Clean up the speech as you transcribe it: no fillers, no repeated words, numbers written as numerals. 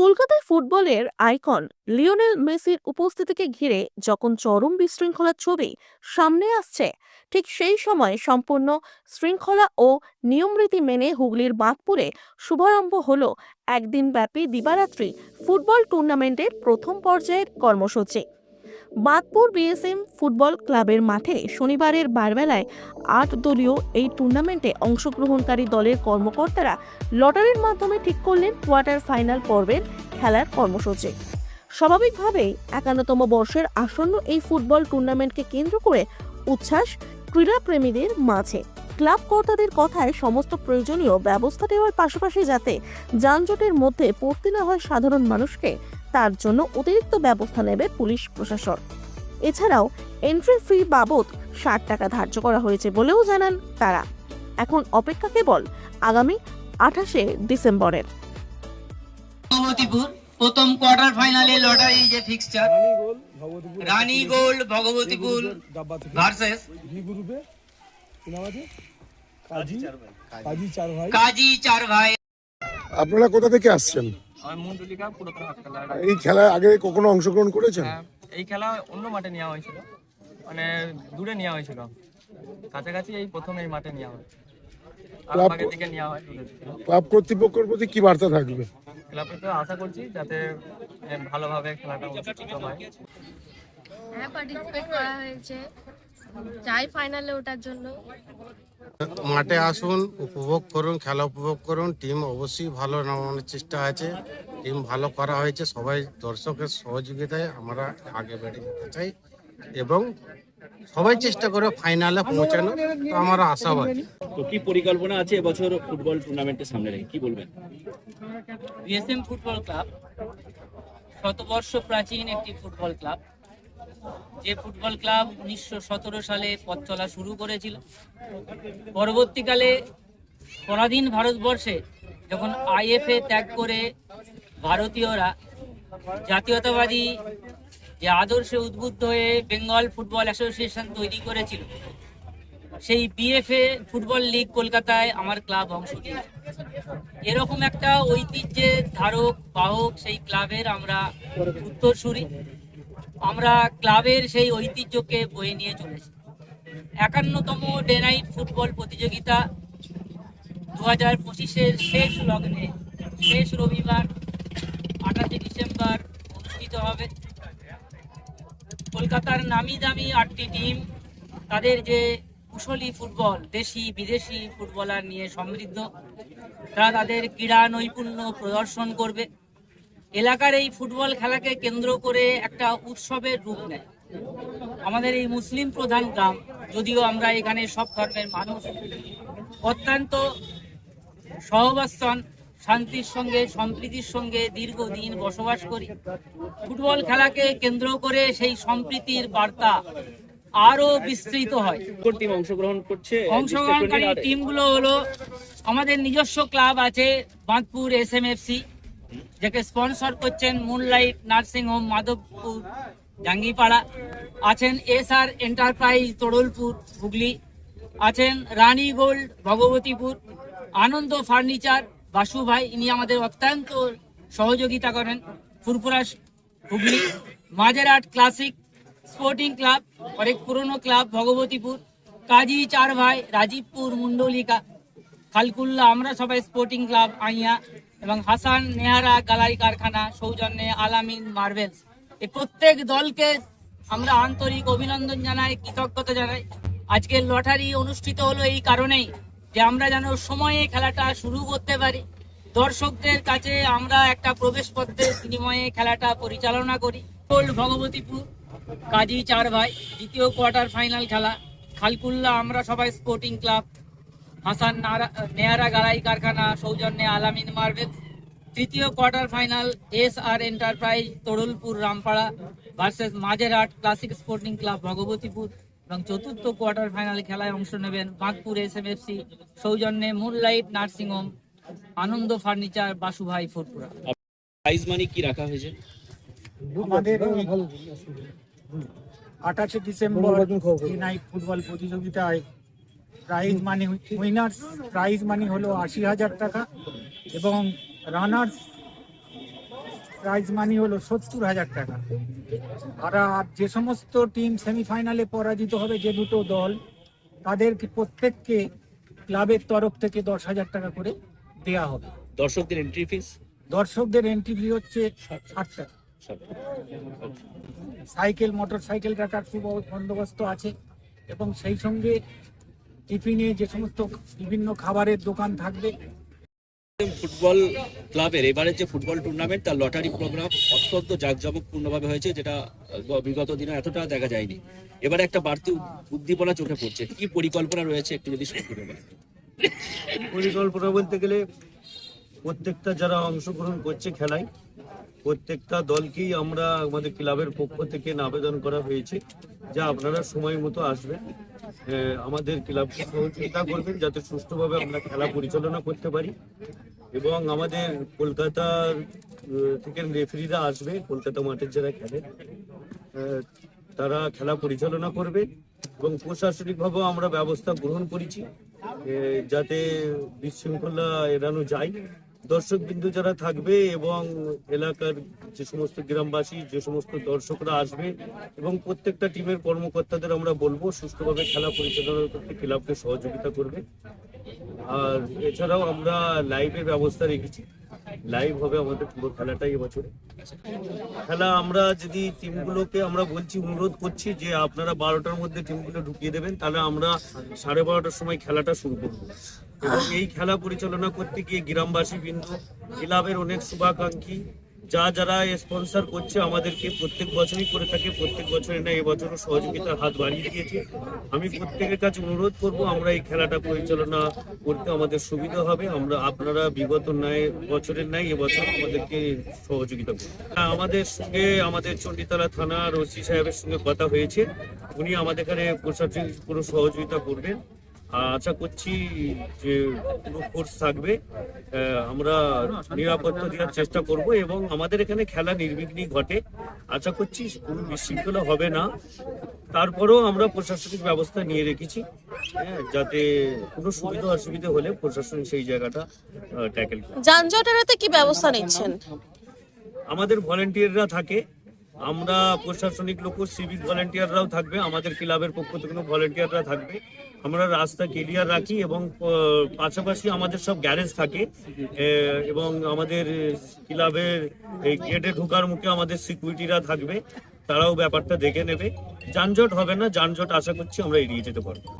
কলকাতায় ফুটবলের icon Lionel মেসির উপস্থিতিকে ঘিরে যখন চরম বিশৃঙ্খলার ছবি সামনে আসছে, ঠিক সেই সময় সম্পূর্ণ শৃঙ্খলা ও নিয়মরীতি মেনে হুগলির বাঁধপুরে শুভারম্ভ হলো একদিনব্যাপী দিবারাত্রি ফুটবল টুর্নামেন্টের প্রথম পর্যায়ের কর্মসূচি। বাঁধপুর বিএসএম ফুটবল ক্লাবের মাঠে শনিবারের বারবেলায় ৮ দলীয় এই টুর্নামেন্টে অংশগ্রহণকারী দলের কর্মকর্তারা লটারির মাধ্যমে ঠিক করলেন কোয়ার্টার ফাইনাল পর্বের খেলার কর্মসূচি। স্বাভাবিকভাবেই ৫১তম বর্ষের আসন্ন এই ফুটবল টুর্নামেন্টকে কেন্দ্র করে উচ্ছ্বাস ক্রীড়াপ্রেমীদের মাঝে। ক্লাব কর্তাদের কথায় সমস্ত প্রয়োজনীয় ব্যবস্থা দেওয়ার পাশাপাশি যাতে যানজটের মধ্যে পড়তে না হয় সাধারণ মানুষকে, তার জন্য অতিরিক্ত ব্যবস্থা নেবে পুলিশ প্রশাসন। এছাড়াও এন্ট্রি ফি বাবদ ৬০ টাকা ধার্য করা হয়েছে বলেও জানান তারা। এখন অপেক্ষা কেবল আগামী ২৮শে ডিসেম্বরের। ভগবতীপুর প্রথম কোয়ার্টার ফাইনালে লটারি যে ফিক্সচার রানী গোল্ড ভগবতীপুর ভার্সেস কাজী চার ভাই। আপনারা কোথা থেকে আসছেন? এই খেলায় আগে কখনো অংশগ্রহণ করেছেন? এই খেলা অন্য মাঠে নেওয়া হয়েছিল, মানে দূরে নেওয়া হয়েছিল, কাছাকাছি এই প্রথম এই মাঠে নেওয়া হয়। ক্লাব কর্তৃপক্ষের প্রতি কি বার্তা থাকবে? ক্লাবে তো আশা করছি যাতে ভালোভাবে খেলাটা অনুষ্ঠিত হয়। হ্যাঁ, পার্টিসিপেট করা হয়েছে, চাই ফাইনালে ওঠার জন্য। মাঠে আসুন, উপভোগ করুন, খেলা উপভোগ করুন। টিম অবশ্যই ভালো নামানোর চেষ্টা আছে, টিম ভালো করা হয়েছে। সবাই দর্শকের সহযোগিতায় আমরা আগে বেড়ে যেতে চাই এবং সবাই চেষ্টা করে ফাইনালে পৌঁছানো, তো আমরা আশাবাদী। তো কি পরিকল্পনা আছে এবছর ফুটবল টুর্নামেন্টের সামনে রেখে, কি বলবেন? বিএসএম ফুটবল ক্লাব শতবর্ষ প্রাচীন একটি ফুটবল ক্লাব, যে ফুটবল ক্লাব ১৯১৭ সালে পথ চলা শুরু করেছিল। পরবর্তীকালে পরাধীন ভারতবর্ষে যখন আইএফএ ত্যাগ করে ভারতীয়রা জাতীয়তাবাদী যে আদর্শে উদ্বুদ্ধ হয়ে বেঙ্গল ফুটবল অ্যাসোসিয়েশন তৈরি করেছিল, সেই বিএফএ ফুটবল লিগ কলকাতায় আমার ক্লাব অংশ নিয়েছে। এরকম একটা ঐতিহ্যের ধারক বাহক সেই ক্লাবের আমরা উত্তরসূরি। আমরা ক্লাবের সেই ঐতিহ্যকে বয়ে নিয়ে চলেছি। ৫১তম ডে নাইট ফুটবল প্রতিযোগিতা ২০২৫-এর শেষ লগ্নে শেষ রবিবার ২৮শে ডিসেম্বর অনুষ্ঠিত হবে। কলকাতার নামি দামি ৮টি টিম তাদের যে কুশলী ফুটবল, দেশি বিদেশি ফুটবলার নিয়ে সমৃদ্ধ, তারা তাদের ক্রীড়া নৈপুণ্য প্রদর্শন করবে। এলাকার এই ফুটবল খেলাকে কেন্দ্র করে একটা উৎসবের রূপ নেয়। আমাদের এই মুসলিম প্রধান গ্রাম, যদিও আমরা এখানে সব ধর্মের মানুষ, অত্যন্ত সহাবস্থান, শান্তির সঙ্গে সম্প্রীতির সঙ্গে দীর্ঘদিন বসবাস করি। ফুটবল খেলাকে কেন্দ্র করে সেই সম্প্রীতির বার্তা আরো বিস্তৃত হয়। টিম অংশগ্রহণ করছে, অংশগ্রহণকারী টিমগুলো হলো আমাদের নিজস্ব ক্লাব আছে বাঁধপুর এসএমএফসি, যাকে স্পন্সর করছেন moonlight nursing home Madhabpur Jangipara, আছেন এসআর এন্টারপ্রাইজ তোড়লপুর হুগলি, আছেন রানী গোল্ড ভগবতীপুর, আনন্দ ফার্নিচার বাসু ভাই, ইনি আমাদের অত্যন্ত সহযোগিতা করেন Furfura Hooghly, Majherhat classic sporting club, অনেক পুরনো ক্লাব ভগবতীপুর, কাজী চার ভাই রাজীবপুর মুন্ডলিকা, খালকুল্লা আমরা সবাই স্পোর্টিং ক্লাব আইয়া, এবং হাসান নেহারা গালাই কারখানা সৌজন্যে আলামিন মার্বেলস। এই প্রত্যেক দলকে আমরা আন্তরিক অভিনন্দন জানাই, কৃতজ্ঞতা জানাই। আজকের লটারি অনুষ্ঠিত হলো এই কারণেই যে আমরা যেন সময়ে খেলাটা শুরু করতে পারি, দর্শকদের কাছে আমরা একটা প্রবেশপত্রের বিনিময়ে খেলাটা পরিচালনা করি। ভগবতীপুর কাজী চার ভাই দ্বিতীয় কোয়ার্টার ফাইনাল খেলা, খালকুল্লা আমরা সবাই স্পোর্টিং ক্লাব, হাসান নেহারা গালাই কারখানা সৌজন্যে আলামিন মার্বেল। তৃতীয় quarter final SR enterprise তোড়লপুর Rampara versus Majerhat classic sporting club Bhagabatipur. এবং চতুর্থ কোয়ার্টার ফাইনাল খেলায় অংশ নেবেন বাঁধপুর এসএমএফসি সৌজন্যে মুনলাইট নার্সিং হোম, আনন্দ ফার্নিচার বাসুভাই ফুরফুরা। প্রাইজ মানি কি রাখা হয়েছে? আমাদের ২৮শে ডিসেম্বর ডে নাইট ফুটবল প্রতিযোগিতায় prize money, winners prize money হলো ৮০,০০০ টাকা এবং রানার্স প্রাইজ মানি হলো 70,000 টাকা। আর যে সমস্ত টিম সেমিফাইনালে পরাজিত হবে, যে দুটো দল, তাদেরকে প্রত্যেককে ক্লাবের তরফ থেকে 10,000 টাকা করে দেয়া হবে। দর্শকদের এন্ট্রি ফিস দর্শকদের এন্ট্রি ফি হচ্ছে 60 টাকা। সাইকেল, মোটর সাইকেল রাখার বন্দোবস্ত আছে এবং সেই সঙ্গে টিফিনে যে সমস্ত বিভিন্ন খাবারের দোকান থাকবে। ফুটবল ক্লাবের এবারের যে ফুটবল টুর্নামেন্ট তার লটারি প্রোগ্রাম অত্যন্ত জাঁকজমকপূর্ণভাবে হয়েছে, যেটা বিগত দিনে এতটা দেখা যায়নি। এবারে একটা বাড়তি উদ্দীপনা চোখে পড়ছে। কি পরিকল্পনা রয়েছে একটু যদি সংক্ষেপে বলেন। পরিকল্পনা বলতে গেলে প্রত্যেকটা যারা অংশগ্রহণ করছে খেলায়, প্রত্যেকটা দলকেই আমরা আমাদের ক্লাবের পক্ষ থেকে আবেদন করা হয়েছে যে আপনারা সময় মতো আসবেন, আমাদের ক্লাবকে সহযোগিতা করবেন যাতে সুষ্ঠুভাবে আমরা খেলা পরিচালনা করতে পারি। এবং আমাদের কলকাতার থেকে রেফারিরা আসবে, কলকাতা মাঠের যারা খেলে তারা খেলা পরিচালনা করবে এবং প্রশাসনিকভাবেও আমরা ব্যবস্থা গ্রহণ করেছি যাতে বিশৃঙ্খলা এড়ানো যায়। দর্শকবৃন্দ যারা থাকবে এবং এলাকার যে সমস্ত গ্রামবাসী, যে সমস্ত দর্শকরা আসবে এবং প্রত্যেকটা টিমের কর্মকর্তাদের আমরা বলবো সুষ্ঠুভাবে খেলা পরিচালনা করতে ক্লাবকে সহযোগিতা করবে। আর এছাড়াও আমরা লাইভের ব্যবস্থা রেখেছি, লাইভ হবে আমাদের পুরো খেলাটাই এবছরে। খেলা আমরা যদি টিমগুলোকে আমরা বলছি, অনুরোধ করছি যে আপনারা 12টার মধ্যে টিমগুলো ঢুকিয়ে দেবেন, তাহলে আমরা 12:30টার সময় খেলাটা শুরু করবো। এবং এই খেলা পরিচালনা করতে গিয়ে গ্রামবাসী বিন্দু, ক্লাবের অনেক শুভাকাঙ্ক্ষী যারা স্পন্সর করছে আমাদেরকে, প্রত্যেক বছরই করে থাকে, প্রত্যেক বছরে না এবছরও সহযোগিতার হাত বাড়িয়ে দিয়েছে। আমি প্রত্যেকের কাছে অনুরোধ করব আমরা এই খেলাটা পরিচালনা করতে আমাদের সুবিধা হবে। আপনারা বিগত বছরের ন্যায় এবছর আমাদেরকে সহযোগিতা করুন। আমাদের সঙ্গে আমাদের চণ্ডীতলা থানার ওসি সাহেবের সঙ্গে কথা হয়েছে, উনি আমাদের এখানে প্রশাসনিক পুরো সহযোগিতা করবেন। আশা করছি যে পুরো ফোর্স থাকবে, আমরা নিরাপত্তা দেওয়ার চেষ্টা করব এবং আমাদের এখানে খেলা নির্বিঘ্নে ঘটে। আশা করছি কোনো বিশৃঙ্খলা হবে না। তারপরেও আমরা প্রশাসনিক ব্যবস্থা নিয়ে রেখেছি যাতে কোনো সুবিধা অসুবিধা হলে প্রশাসন সেই জায়গাটা ট্যাকেল করে। যানজট এড়াতে কি ব্যবস্থা নিচ্ছেন? আমাদের ভলেন্টিয়াররা থাকে, আমরা প্রশাসনিক লোক, সিভিক ভলেন্টিয়াররাও থাকবে, আমাদের ক্লাবের পক্ষ থেকে ভলেন্টিয়াররা থাকবে। আমরা রাস্তা ক্লিয়ার রাখি এবং পাশাপাশি আমাদের সব গ্যারেজ থাকে এবং আমাদের ক্লাবের এই গেটে ঢোকার মুখে আমাদের সিকিউরিটিরা থাকবে, তারাও ব্যাপারটা দেখে নেবে। যানজট হবে না, যানজট আশা করছি আমরা এড়িয়ে যেতে পারবো।